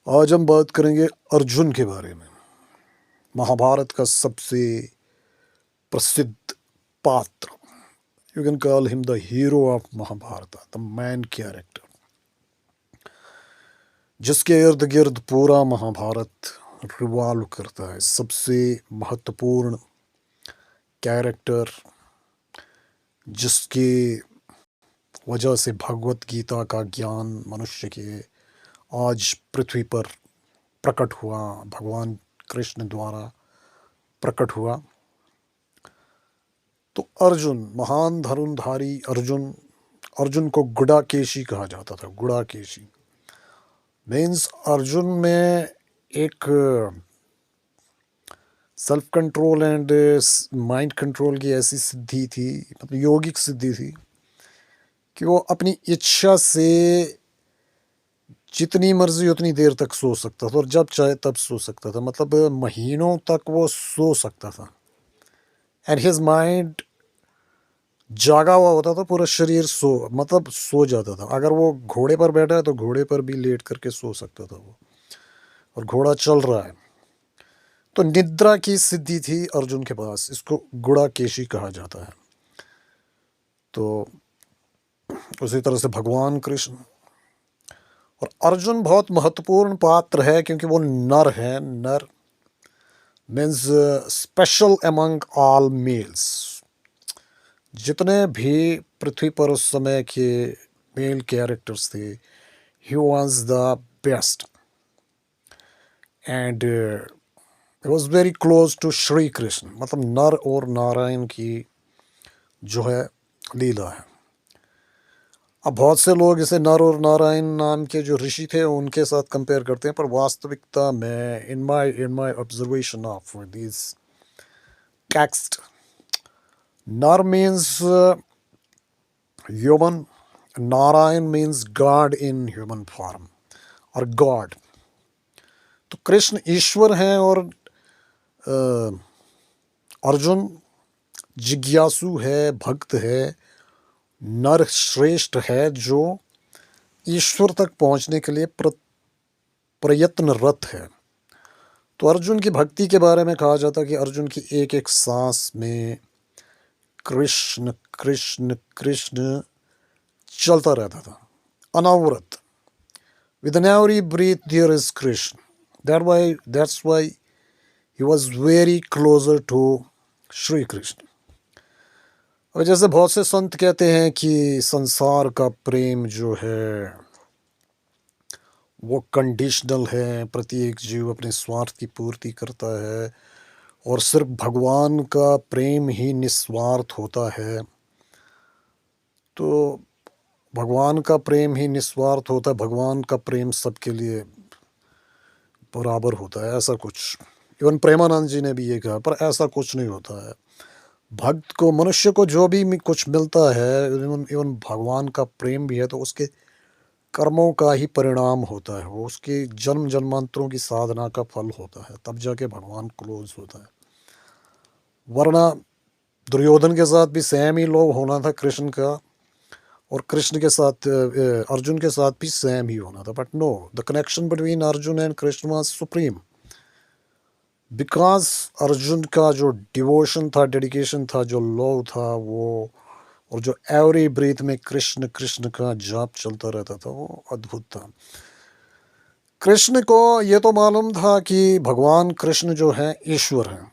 आज हम बात करेंगे अर्जुन के बारे में। महाभारत का सबसे प्रसिद्ध पात्र। You can call him the hero of Mahabharata, the main character, जिसके इर्द गिर्द पूरा महाभारत रिवॉल्व करता है। सबसे महत्वपूर्ण कैरेक्टर, जिसकी वजह से भगवत गीता का ज्ञान मनुष्य के आज पृथ्वी पर प्रकट हुआ, भगवान कृष्ण द्वारा प्रकट हुआ। तो अर्जुन, महान धनुर्धारी अर्जुन, अर्जुन को गुडाकेशी कहा जाता था। गुडाकेशी मीन्स अर्जुन में एक self control and mind control की ऐसी सिद्धि थी, मतलब योगिक सिद्धि थी, कि वो अपनी इच्छा से जितनी मर्जी उतनी देर तक सो सकता था और जब चाहे तब सो सकता था। मतलब महीनों तक वो सो सकता था एंड हिज माइंड जागा हुआ होता था, पूरा शरीर सो जाता था। अगर वो घोड़े पर बैठा है तो घोड़े पर भी लेट करके सो सकता था वो, और घोड़ा चल रहा है। तो निद्रा की सिद्धि थी अर्जुन के पास, इसको गुडाकेशी कहा जाता है। तो उसी तरह से भगवान कृष्ण और अर्जुन बहुत महत्वपूर्ण पात्र है, क्योंकि वो नर है। नर means special among all males. जितने भी पृथ्वी पर उस समय के मेल कैरेक्टर्स थे, he was the best and he was very close to Shri Krishna. मतलब नर और नारायण की जो है लीला है। अब बहुत से लोग इसे नर और नारायण नाम के जो ऋषि थे उनके साथ कंपेयर करते हैं, पर वास्तविकता में in my observation of this text, nar means human, Narayan means god in human form और गॉड। तो कृष्ण ईश्वर हैं और अर्जुन जिज्ञासु है, भक्त है, नर श्रेष्ठ है, जो ईश्वर तक पहुंचने के लिए प्रयत्नरत है। तो अर्जुन की भक्ति के बारे में कहा जाता है कि अर्जुन की एक एक सांस में कृष्ण कृष्ण कृष्ण चलता रहता था, अनवरत। With an every breath there is Krishna. That's why he was very closer to Shri Krishna. और जैसे बहुत से संत कहते हैं कि संसार का प्रेम जो है वो कंडीशनल है, प्रत्येक जीव अपने स्वार्थ की पूर्ति करता है और सिर्फ भगवान का प्रेम ही निस्वार्थ होता है। तो भगवान का प्रेम ही निस्वार्थ होता है, भगवान का प्रेम सबके लिए बराबर होता है, ऐसा कुछ। इवन प्रेमानंद जी ने भी ये कहा, पर ऐसा कुछ नहीं होता है। भक्त को, मनुष्य को जो भी कुछ मिलता है, इवन भगवान का प्रेम भी है, तो उसके कर्मों का ही परिणाम होता है। वो उसके जन्म जन्मांतरों की साधना का फल होता है, तब जाके भगवान क्लोज होता है। वरना दुर्योधन के साथ भी सेम ही लोग होना था कृष्ण का, और कृष्ण के साथ अर्जुन के साथ भी सेम ही होना था। But no, the connection between Arjun and Krishna was supreme, because Arjun का जो डिवोशन था, डेडिकेशन था, जो लव था, वो और जो एवरी ब्रीथ में कृष्ण कृष्ण का जाप चलता रहता था, वो अद्भुत था। कृष्ण को ये तो मालूम था कि भगवान कृष्ण जो है ईश्वर हैं,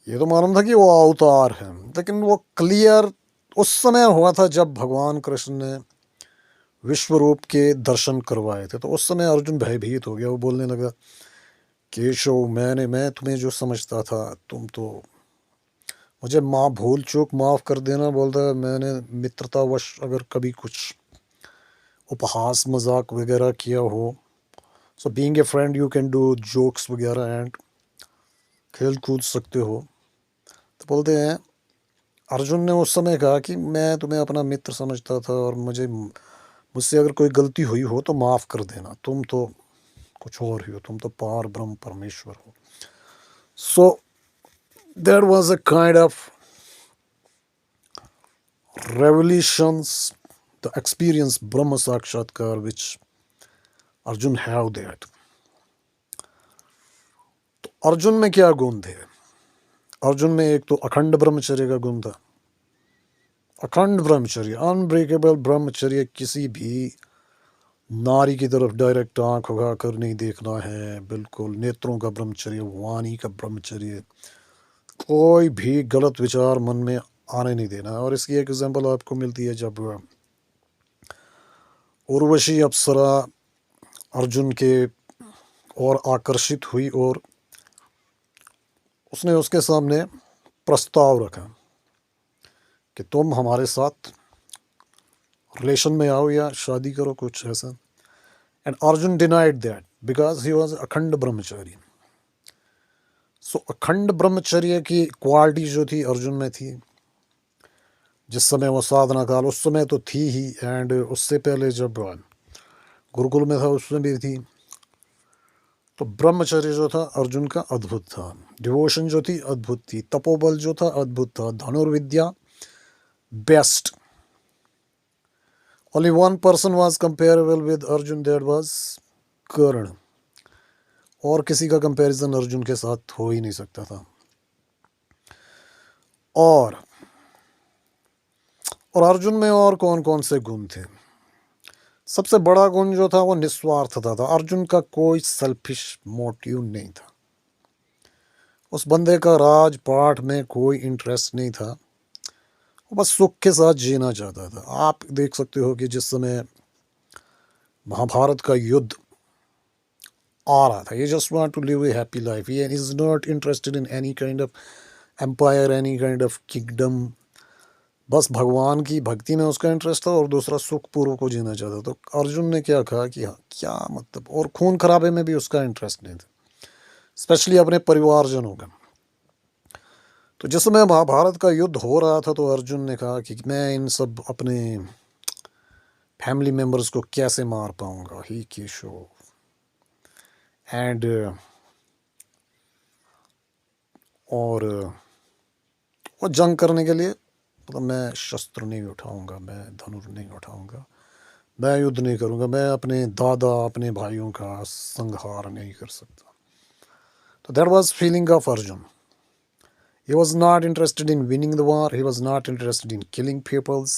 ये तो मालूम था कि वो अवतार हैं, लेकिन वो क्लियर उस समय हुआ था जब भगवान कृष्ण ने विश्व रूप के दर्शन करवाए थे। तो उस समय अर्जुन भयभीत हो गया। वो बोलने लगा, केशव, मैं तुम्हें जो समझता था, तुम तो मुझे भूल चूक माफ़ कर देना। बोलता है, मैंने मित्रतावश अगर कभी कुछ उपहास मजाक वगैरह किया हो। So being a friend you can do jokes वगैरह एंड खेल कूद सकते हो। तो बोलते हैं, अर्जुन ने उस समय कहा कि मैं तुम्हें अपना मित्र समझता था और मुझसे अगर कोई गलती हुई हो तो माफ़ कर देना। तुम तो कुछ और ही हो, तुम तो पार ब्रह्म परमेश्वर हो। So there was a kind of revolutions the experience Brahma Sakshatkar which Arjun have that. तो अर्जुन में क्या गुण थे? अर्जुन में एक तो अखंड ब्रह्मचर्य का गुण था। अखंड ब्रह्मचर्य, अनब्रेकेबल ब्रह्मचर्य, किसी भी नारी की तरफ डायरेक्ट आंख उठाकर नहीं देखना है, बिल्कुल नेत्रों का ब्रह्मचर्य, वाणी का ब्रह्मचर्य, कोई भी गलत विचार मन में आने नहीं देना। और इसकी एक एग्जांपल आपको मिलती है जब उर्वशी अप्सरा अर्जुन के और आकर्षित हुई और उसने उसके सामने प्रस्ताव रखा कि तुम हमारे साथ रिलेशन में आओ या शादी करो, कुछ ऐसा। And Arjun denied that because he was अखंड ब्रह्मचारी। सो अखंड ब्रह्मचर्य की क्वालिटी जो थी अर्जुन में थी, जिस समय वो साधना काल उस समय तो थी ही, एंड उससे पहले जब गुरुकुल में था उसमें भी थी। तो ब्रह्मचर्य जो था अर्जुन का अद्भुत था, डिवोशन जो थी अद्भुत थी, तपोबल जो था अद्भुत था, धनुर्विद्या best. Only one person was comparable with Arjun, that was कर्ण। और किसी का कंपैरिजन अर्जुन के साथ हो ही नहीं सकता था। और अर्जुन में और कौन कौन से गुण थे? सबसे बड़ा गुण जो था वो निस्वार्थता था। अर्जुन का कोई सेल्फिश मोटिव नहीं था। उस बंदे का राजपाट में कोई इंटरेस्ट नहीं था, वो बस सुख के साथ जीना चाहता था। आप देख सकते हो कि जिस समय महाभारत का युद्ध आ रहा था, ये just want to live a happy life, he is not interested in any kind of empire, any kind of kingdom. बस भगवान की भक्ति में उसका इंटरेस्ट था और दूसरा सुखपूर्वक को जीना चाहता। तो अर्जुन ने क्या कहा कि हाँ क्या मतलब, और खून खराबे में भी उसका इंटरेस्ट नहीं था, स्पेशली अपने परिवारजनों का। तो जिस समय महाभारत का युद्ध हो रहा था तो अर्जुन ने कहा कि मैं इन सब अपने फैमिली मेम्बर्स को कैसे मार पाऊंगा, ही केशव। एंड और वो जंग करने के लिए मतलब मैं शस्त्र नहीं उठाऊंगा, मैं धनुष नहीं उठाऊंगा, मैं युद्ध नहीं करूंगा, मैं अपने दादा अपने भाइयों का संहार नहीं कर सकता। तो that was feeling of Arjun. He was not interested in winning the war, he was not interested in killing peoples,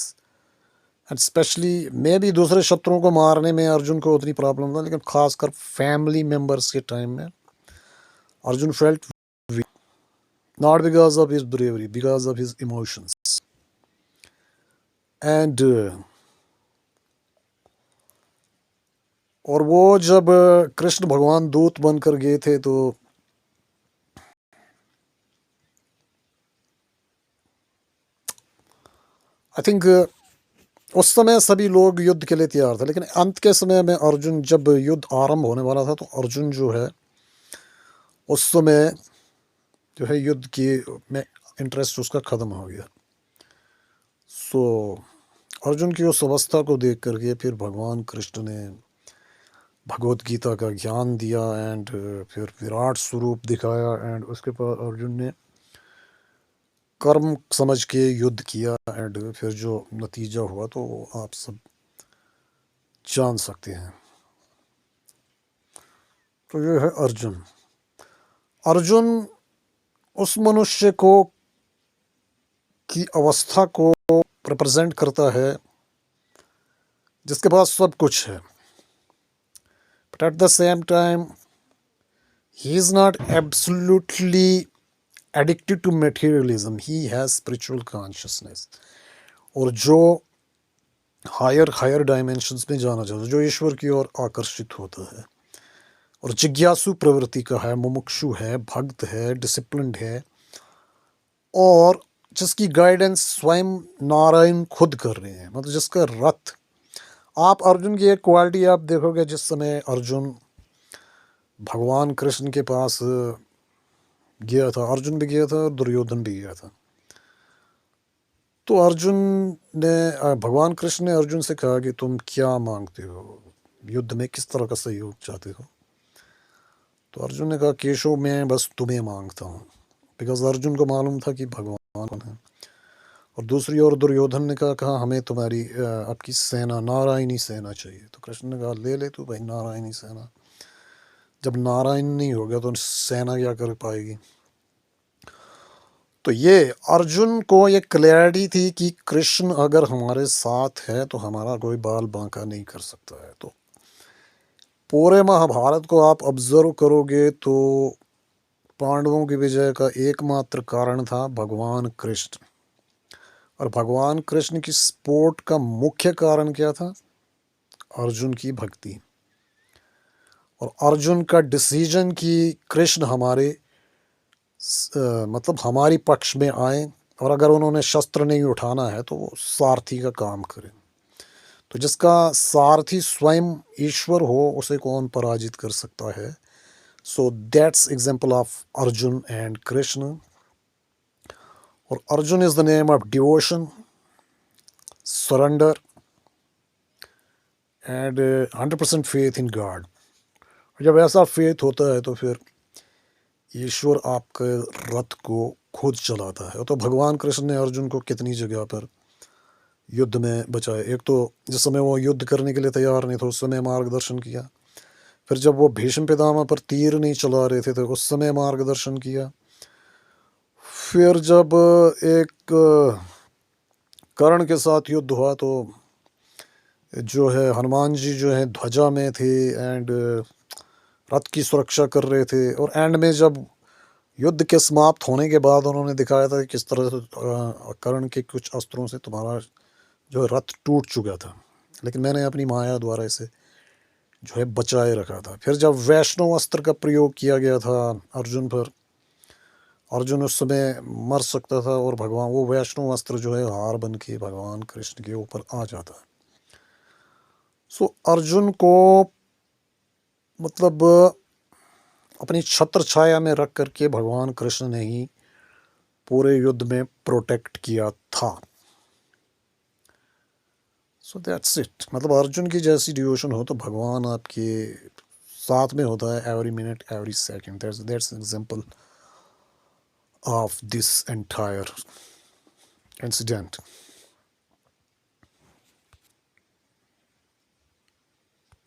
and especially maybe दूसरे शत्रुओं को मारने में अर्जुन को उतनी प्रॉब्लम था, लेकिन खासकर फैमिली मेम्बर्स के टाइम में Arjun felt weak, not because of his bravery, because of his emotions. And और वो जब कृष्ण भगवान दूत बनकर गए थे तो आई थिंक उस समय सभी लोग युद्ध के लिए तैयार थे, लेकिन अंत के समय में अर्जुन, जब युद्ध आरंभ होने वाला था, तो अर्जुन जो है उस समय जो है युद्ध की में इंटरेस्ट उसका ख़त्म हो गया। सो अर्जुन की उस अवस्था को देख करके फिर भगवान कृष्ण ने भगवत गीता का ज्ञान दिया, एंड फिर विराट स्वरूप दिखाया, एंड उसके बाद अर्जुन ने कर्म समझ के युद्ध किया, एंड फिर जो नतीजा हुआ तो आप सब जान सकते हैं। तो ये है अर्जुन। अर्जुन उस मनुष्य को की अवस्था को रिप्रेजेंट करता है जिसके पास सब कुछ है, but at the same time he is not absolutely addicted to materialism, he has spiritual consciousness. और जो हायर डायमेंशंस में जाना चाहता है, जो ईश्वर की ओर आकर्षित होता है और जिज्ञासु प्रवृत्ति का है, मुमुक्षु है, भक्त है, डिसिप्लिन्ड है, और जिसकी गाइडेंस स्वयं नारायण खुद कर रहे हैं, मतलब जिसका रथ। आप अर्जुन की एक क्वालिटी आप देखोगे, जिस समय अर्जुन भगवान कृष्ण के पास गया था, अर्जुन भी गया था और दुर्योधन भी गया था, तो अर्जुन ने भगवान कृष्ण ने अर्जुन से कहा कि तुम क्या मांगते हो, युद्ध में किस तरह का सहयोग चाहते हो? तो अर्जुन ने कहा केशव मैं बस तुम्हें मांगता हूँ, बिकॉज अर्जुन को मालूम था कि भगवान कौन है। और दूसरी ओर दुर्योधन ने कहा हमें तुम्हारी आपकी सेना, नारायणी सेना चाहिए। तो कृष्ण ने कहा ले ले तू भाई नारायणी सेना। जब नारायण नहीं होगा तो सेना क्या कर पाएगी। तो ये अर्जुन को ये क्लैरिटी थी कि कृष्ण अगर हमारे साथ है तो हमारा कोई बाल बांका नहीं कर सकता है। तो पूरे महाभारत को आप ऑब्जर्व करोगे तो पांडवों की विजय का एकमात्र कारण था भगवान कृष्ण। और भगवान कृष्ण की सपोर्ट का मुख्य कारण क्या था? अर्जुन की भक्ति और अर्जुन का डिसीजन कि कृष्ण हमारे मतलब हमारी पक्ष में आए, और अगर उन्होंने शस्त्र नहीं उठाना है तो वो सारथी का काम करें। तो जिसका सारथी स्वयं ईश्वर हो उसे कौन पराजित कर सकता है। So that's example of Arjun and Krishna. और Arjun is the name of devotion, surrender and 100% faith in god. जब ऐसा फेथ होता है तो फिर ईश्वर आपके रथ को खुद चलाता है। तो भगवान कृष्ण ने अर्जुन को कितनी जगह पर युद्ध में बचाया। एक तो जिस समय वो युद्ध करने के लिए तैयार नहीं थे उस समय मार्गदर्शन किया। फिर जब वो भीष्म पितामह पर तीर नहीं चला रहे थे तो उस समय मार्गदर्शन किया। फिर जब एक कर्ण के साथ युद्ध हुआ तो जो है हनुमान जी जो है ध्वजा में थे एंड रथ की सुरक्षा कर रहे थे। और एंड में जब युद्ध के समाप्त होने के बाद उन्होंने दिखाया था कि किस तरह से कर्ण के कुछ अस्त्रों से तुम्हारा जो है रथ टूट चुका था, लेकिन मैंने अपनी माया द्वारा इसे जो है बचाए रखा था। फिर जब वैष्णव अस्त्र का प्रयोग किया गया था अर्जुन पर, अर्जुन उस समय मर सकता था और भगवान वो वैष्णव अस्त्र जो है हार बन के भगवान कृष्ण के ऊपर आ जाता है। सो अर्जुन को मतलब अपनी छत्र छाया में रख करके भगवान कृष्ण ने ही पूरे युद्ध में प्रोटेक्ट किया था। So that's it. मतलब अर्जुन की जैसी डिवोशन हो तो भगवान आपके साथ में होता है every minute every second. That's example of this entire incident.